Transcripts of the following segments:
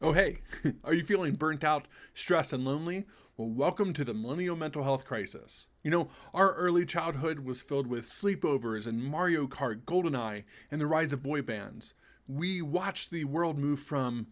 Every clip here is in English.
Oh, hey, are you feeling burnt out, stressed, and lonely? Well, welcome to the Millennial Mental Health Crisis. Our early childhood was filled with sleepovers and Mario Kart, GoldenEye, and the rise of boy bands. We watched the world move from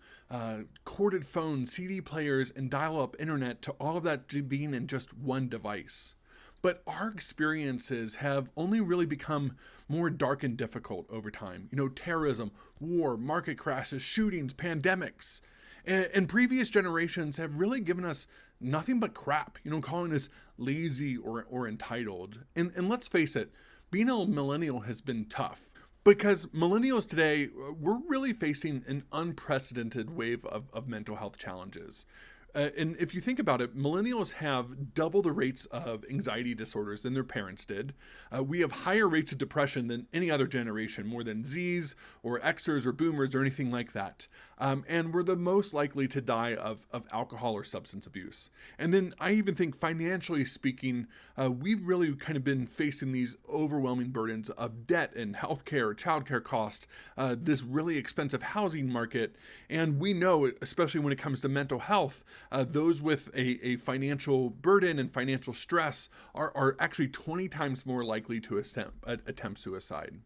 corded phones, CD players, and dial up internet to all of that being in just one device. But our experiences have only really become more dark and difficult over time. Terrorism, war, market crashes, shootings, pandemics. And previous generations have really given us nothing but crap, calling us lazy or entitled. And let's face it, being a millennial has been tough. Because millennials today, we're really facing an unprecedented wave of mental health challenges. And if you think about it, millennials have double the rates of anxiety disorders than their parents did. We have higher rates of depression than any other generation, more than Zs or Xers or Boomers or anything like that. And we're the most likely to die of alcohol or substance abuse. And then I even think financially speaking, we've really kind of been facing these overwhelming burdens of debt and healthcare, childcare costs, this really expensive housing market. And we know, especially when it comes to mental health, those with a financial burden and financial stress are actually 20 times more likely to attempt suicide.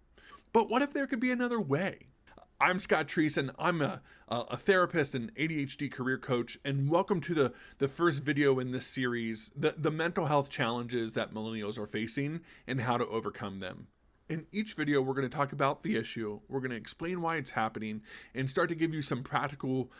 But what if there could be another way? I'm Scott Treese, I'm a therapist and ADHD career coach, and welcome to the first video in this series, the mental health challenges that millennials are facing and how to overcome them. In each video, we're going to talk about the issue, we're going to explain why it's happening, and start to give you some practical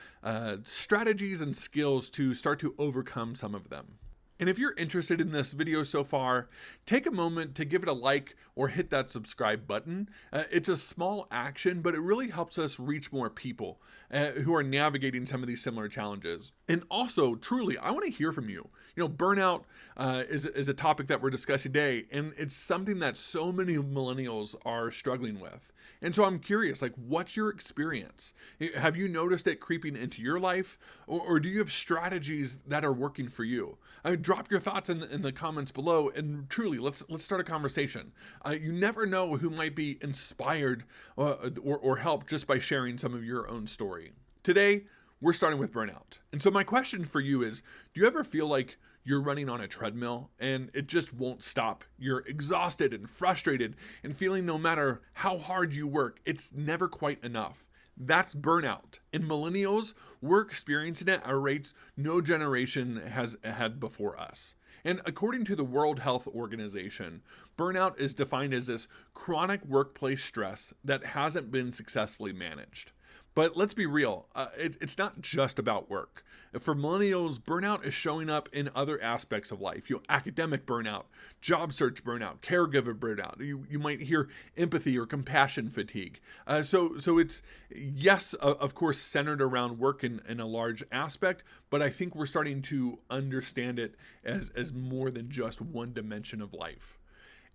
strategies and skills to start to overcome some of them. And if you're interested in this video so far, take a moment to give it a like or hit that subscribe button. It's a small action, but it really helps us reach more people who are navigating some of these similar challenges. And also, truly, I want to hear from you. Burnout is a topic that we're discussing today, and it's something that so many millennials are struggling with. And so I'm curious, what's your experience? Have you noticed it creeping into your life, or do you have strategies that are working for you? Drop your thoughts in the comments below, and truly, let's start a conversation. You never know who might be inspired or helped just by sharing some of your own story. Today, we're starting with burnout. And so my question for you is, do you ever feel like you're running on a treadmill and it just won't stop? You're exhausted and frustrated and feeling no matter how hard you work, it's never quite enough. That's burnout. And millennials, we're experiencing it at rates no generation has had before us. And according to the World Health Organization, burnout is defined as this chronic workplace stress that hasn't been successfully managed. But let's be real, it's not just about work. For millennials, burnout is showing up in other aspects of life. Academic burnout, job search burnout, caregiver burnout. You might hear empathy or compassion fatigue. So it's, yes, of course, centered around work in a large aspect, but I think we're starting to understand it as more than just one dimension of life.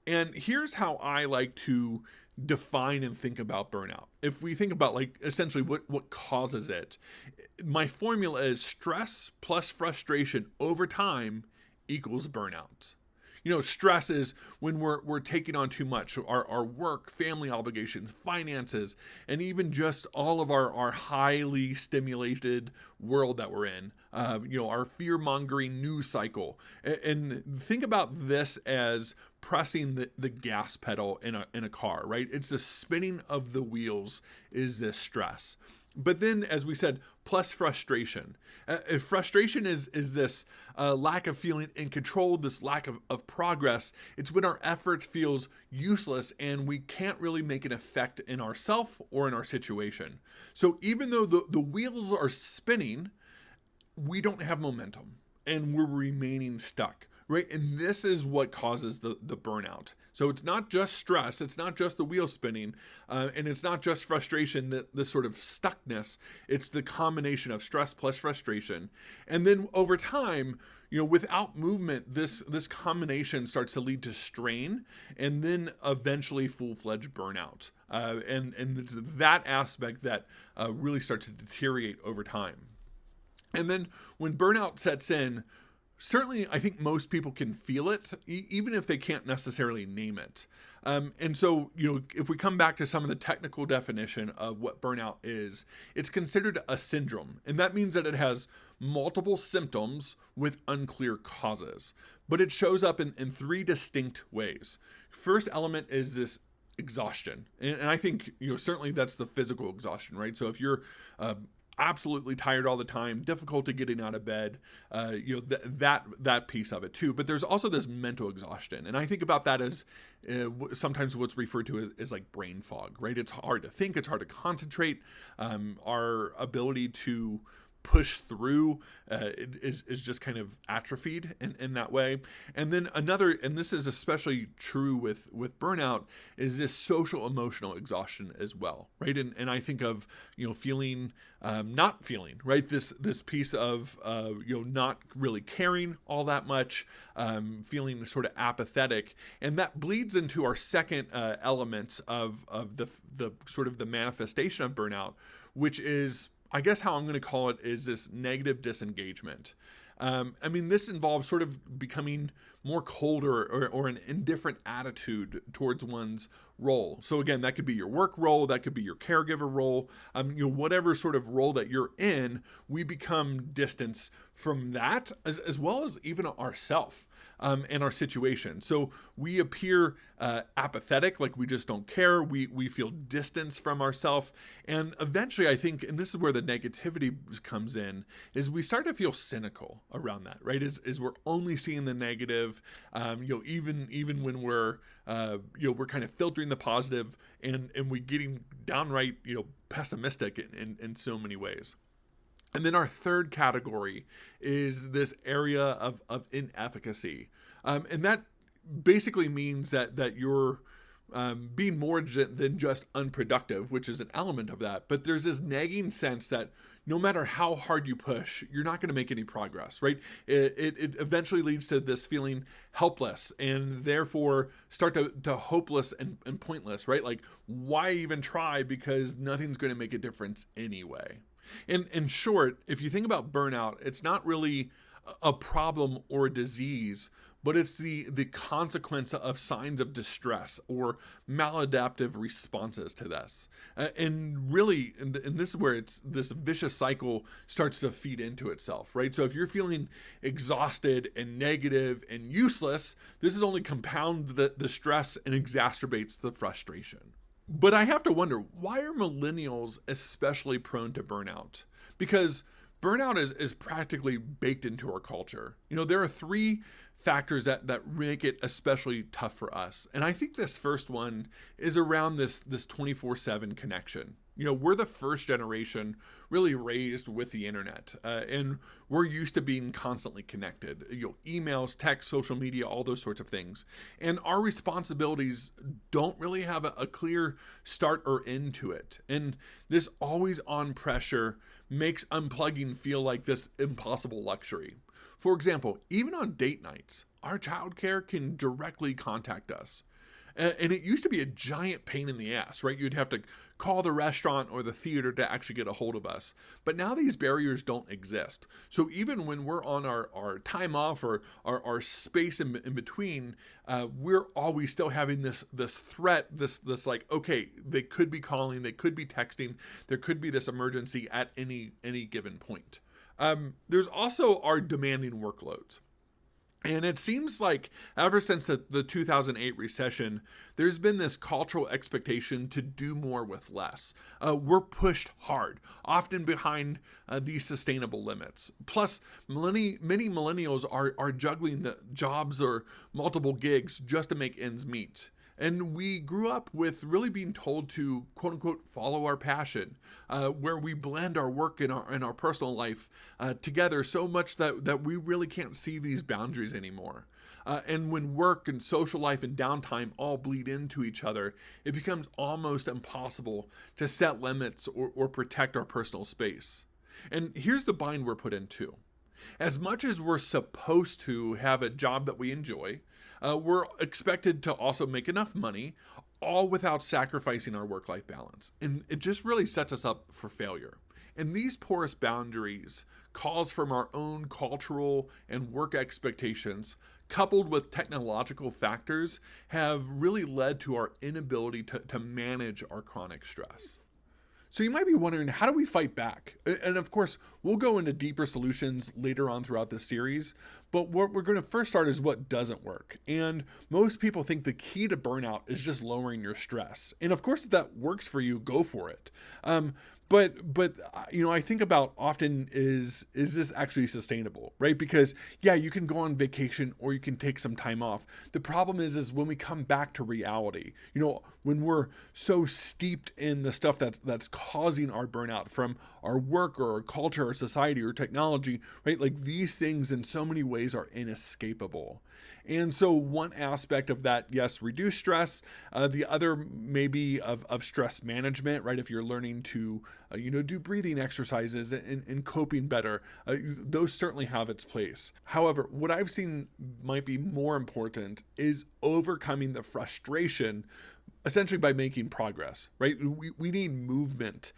And here's how I like to define and think about burnout. If we think about essentially what causes it, my formula is stress plus frustration over time equals burnout. Stress is when we're taking on too much, our work, family obligations, finances, and even just all of our highly stimulated world that we're in, our fear-mongering news cycle. And think about this as pressing the gas pedal in a car, right? It's the spinning of the wheels is this stress. But then, as we said, plus frustration. Frustration is this lack of feeling in control, this lack of progress. It's when our effort feels useless and we can't really make an effect in ourselves or in our situation. So even though the wheels are spinning, we don't have momentum and we're remaining stuck. Right. And this is what causes the burnout. So it's not just stress. It's not just the wheel spinning. And it's not just frustration, this sort of stuckness. It's the combination of stress plus frustration. And then over time, without movement, this combination starts to lead to strain and then eventually full-fledged burnout. And it's that aspect that really starts to deteriorate over time. And then when burnout sets in, certainly, I think most people can feel it, even if they can't necessarily name it. And so, if we come back to some of the technical definition of what burnout is, it's considered a syndrome. And that means that it has multiple symptoms with unclear causes, but it shows up in three distinct ways. First element is this exhaustion. And I think, certainly that's the physical exhaustion, right? So if you're absolutely tired all the time, difficulty getting out of bed, that piece of it too. But there's also this mental exhaustion. And I think about that as sometimes what's referred to as like brain fog, right? It's hard to think, it's hard to concentrate. Our ability to push through is just kind of atrophied in that way. And then another, and this is especially true with burnout, is this social emotional exhaustion as well, right? And I think of feeling not feeling, right? This piece of not really caring all that much, feeling sort of apathetic, and that bleeds into our second element of the sort of the manifestation of burnout, which is, I guess how I'm going to call it, is this negative disengagement. This involves sort of becoming more cold or an indifferent attitude towards one's role. So again, that could be your work role, that could be your caregiver role, whatever sort of role that you're in, we become distance from that as well as even ourself. And our situation. So we appear apathetic, like we just don't care. We feel distance from ourselves. And eventually, I think, and this is where the negativity comes in, is we start to feel cynical around that, right? Is we're only seeing the negative, even when we're kind of filtering the positive and we getting downright, pessimistic in so many ways. And then our third category is this area of inefficacy. And that basically means that you're being more than just unproductive, which is an element of that. But there's this nagging sense that no matter how hard you push, you're not going to make any progress, right? It eventually leads to this feeling helpless and therefore start to hopeless and pointless, right? Like, why even try? Because nothing's going to make a difference anyway. In short, if you think about burnout, it's not really a problem or a disease, but it's the consequence of signs of distress or maladaptive responses to this. And really, and this is where it's this vicious cycle starts to feed into itself, right? So if you're feeling exhausted and negative and useless, this is only compound the stress and exacerbates the frustration. But I have to wonder, why are millennials especially prone to burnout? Because burnout is practically baked into our culture. There are three factors that make it especially tough for us. And I think this first one is around this 24/7 connection. We're the first generation really raised with the internet, and we're used to being constantly connected. Emails, text, social media, all those sorts of things. And our responsibilities don't really have a clear start or end to it. And this always on pressure makes unplugging feel like this impossible luxury. For example, even on date nights, our childcare can directly contact us. And it used to be a giant pain in the ass, right? You'd have to call the restaurant or the theater to actually get a hold of us. But now these barriers don't exist. So even when we're on our time off or our space in between, we're always still having this threat, this like, okay, they could be calling, they could be texting, there could be this emergency at any given point. There's also our demanding workloads. And it seems like ever since the 2008 recession, there's been this cultural expectation to do more with less. We're pushed hard, often behind these sustainable limits. Plus, many millennials are juggling the jobs or multiple gigs just to make ends meet. And we grew up with really being told to, quote unquote, follow our passion, where we blend our work and our personal life together so much that we really can't see these boundaries anymore. And when work and social life and downtime all bleed into each other, it becomes almost impossible to set limits or protect our personal space. And here's the bind we're put into. As much as we're supposed to have a job that we enjoy, we're expected to also make enough money, all without sacrificing our work-life balance. And it just really sets us up for failure. And these porous boundaries, calls from our own cultural and work expectations, coupled with technological factors, have really led to our inability to manage our chronic stress. So you might be wondering, how do we fight back? And of course, we'll go into deeper solutions later on throughout this series, but what we're going to first start is what doesn't work. And most people think the key to burnout is just lowering your stress. And of course, if that works for you, go for it. But I think about often is this actually sustainable, right? Because yeah, you can go on vacation or you can take some time off. The problem is when we come back to reality, when we're so steeped in the stuff that's causing our burnout from our work or our culture or society or technology, right? Like these things in so many ways are inescapable. And so one aspect of that, yes, reduce stress. The other maybe of stress management, right? If you're learning to, do breathing exercises and coping better, those certainly have its place. However, what I've seen might be more important is overcoming the frustration essentially by making progress, right? We need movement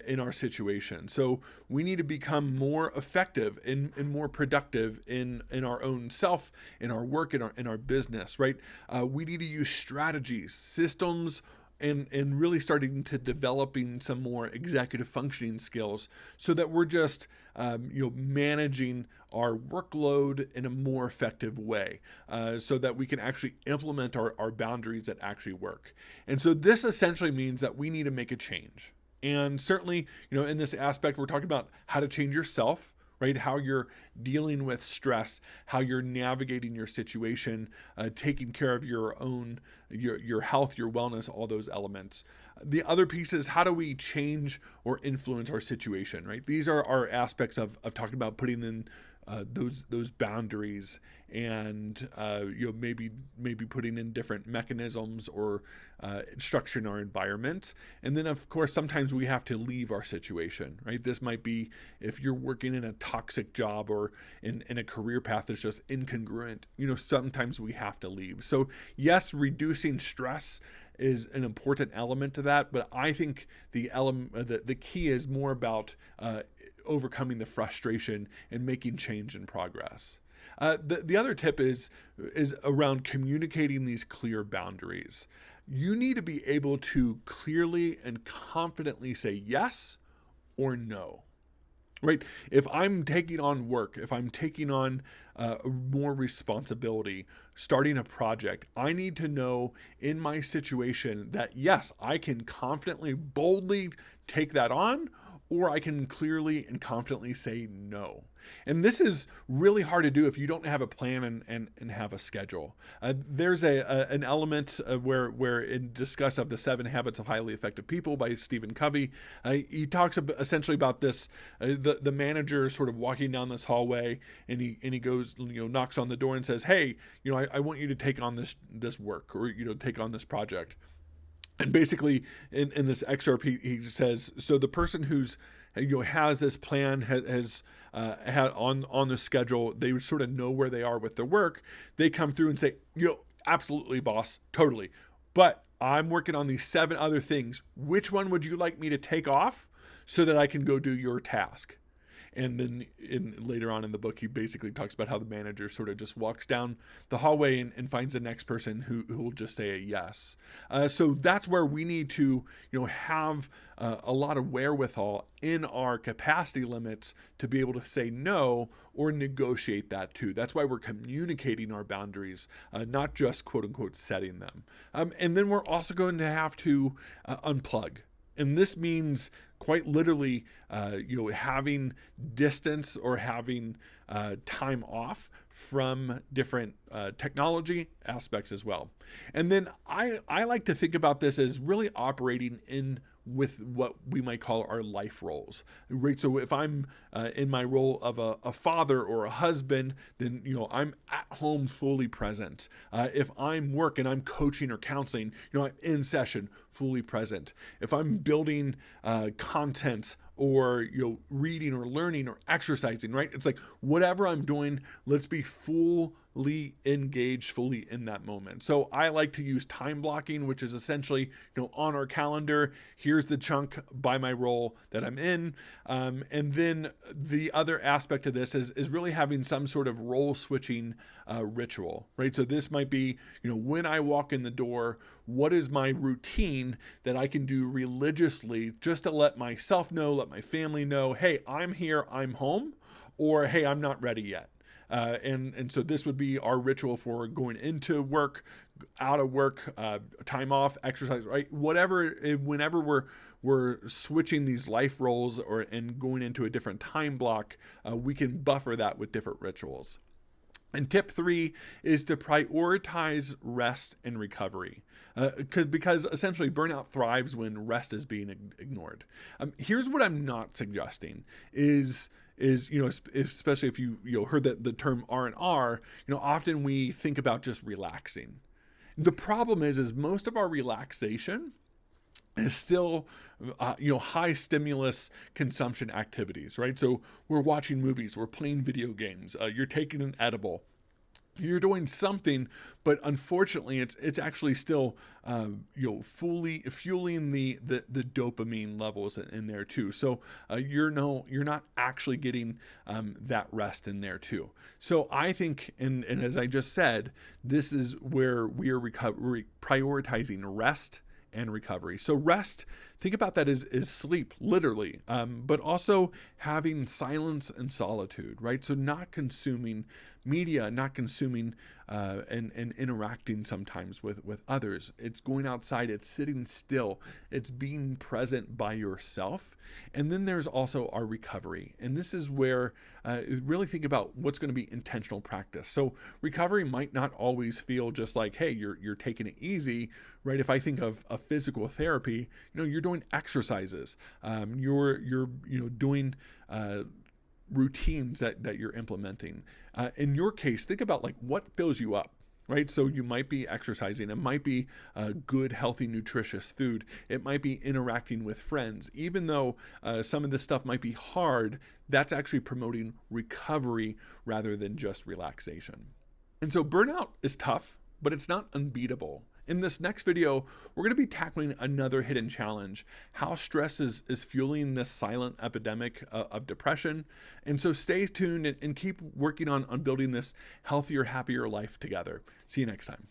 in our situation. So we need to become more effective and more productive in our own self, in our work, in our business, right? We need to use strategies, systems, and really starting to developing some more executive functioning skills so that we're just managing our workload in a more effective way, so that we can actually implement our boundaries that actually work. And so this essentially means that we need to make a change. And certainly, in this aspect, we're talking about how to change yourself, right? How you're dealing with stress, how you're navigating your situation, taking care of your own, your health, your wellness, all those elements. The other piece is how do we change or influence our situation, right? These are our aspects of talking about putting in those boundaries and maybe putting in different mechanisms or structuring our environment. And then of course sometimes we have to leave our situation, right? This might be if you're working in a toxic job or in a career path that's just incongruent, sometimes we have to leave. So yes, reducing stress is an important element to that, but I think the key is more about overcoming the frustration and making change and progress. The other tip is around communicating these clear boundaries. You need to be able to clearly and confidently say yes or no. Right? If I'm taking on work, if I'm taking on more responsibility, starting a project, I need to know in my situation that yes, I can confidently, boldly take that on, or I can clearly and confidently say no. And this is really hard to do if you don't have a plan and have a schedule. There's an element where in discuss of the 7 Habits of Highly Effective People by Stephen Covey, he talks essentially about this, the manager sort of walking down this hallway and he goes, knocks on the door and says, hey, I want you to take on this work or, take on this project. And basically in this excerpt, he says, so the person who's, has this plan, has had on the schedule, they sort of know where they are with their work. They come through and say, absolutely, boss, totally. But I'm working on these 7 other things. Which one would you like me to take off so that I can go do your task? And then later on in the book, he basically talks about how the manager sort of just walks down the hallway and finds the next person who will just say a yes. So that's where we need to, have a lot of wherewithal in our capacity limits to be able to say no or negotiate that too. That's why we're communicating our boundaries, not just quote unquote setting them. And then we're also going to have to unplug. And this means quite literally, having distance or having time off from different technology aspects as well. And then I like to think about this as really operating with what we might call our life roles, right? So if I'm in my role of a father or a husband, then, I'm at home fully present. If I'm working, I'm coaching or counseling, I'm in session, fully present. If I'm building content or reading or learning or exercising, right? It's like whatever I'm doing, let's be fully engaged, fully in that moment. So I like to use time blocking, which is essentially on our calendar, here's the chunk by my role that I'm in. And then the other aspect of this is really having some sort of role switching ritual, right? So this might be, when I walk in the door, what is my routine that I can do religiously just to let myself know, let my family know, hey, I'm here, I'm home, or hey, I'm not ready yet. And so this would be our ritual for going into work, out of work, time off, exercise, right? Whatever, whenever we're switching these life roles and going into a different time block, we can buffer that with different rituals. And tip 3 is to prioritize rest and recovery, because essentially burnout thrives when rest is being ignored. Here's what I'm not suggesting is especially if you heard that the term R&R, often we think about just relaxing. The problem is most of our relaxation is still, high stimulus consumption activities, right? So we're watching movies, we're playing video games, you're taking an edible, you're doing something, but unfortunately, it's actually still, fully fueling the dopamine levels in there too. So you're not actually getting that rest in there too. So I think, and as I just said, this is where we are prioritizing rest and recovery. So rest, think about that as sleep, literally, but also having silence and solitude, right? So not consuming media, not consuming and interacting sometimes with others. It's going outside, it's sitting still, it's being present by yourself. And then there's also our recovery. And this is where really think about what's going to be intentional practice. So recovery might not always feel just like, hey, you're taking it easy, right? If I think of a physical therapy, you're doing exercises, you're doing routines that you're implementing. In your case, think about like what fills you up, right? So you might be exercising. It might be good, healthy, nutritious food. It might be interacting with friends. Even though some of this stuff might be hard, that's actually promoting recovery rather than just relaxation. And so burnout is tough, but it's not unbeatable. In this next video, we're going to be tackling another hidden challenge, how stress is fueling this silent epidemic of depression. And so stay tuned and keep working on building this healthier, happier life together. See you next time.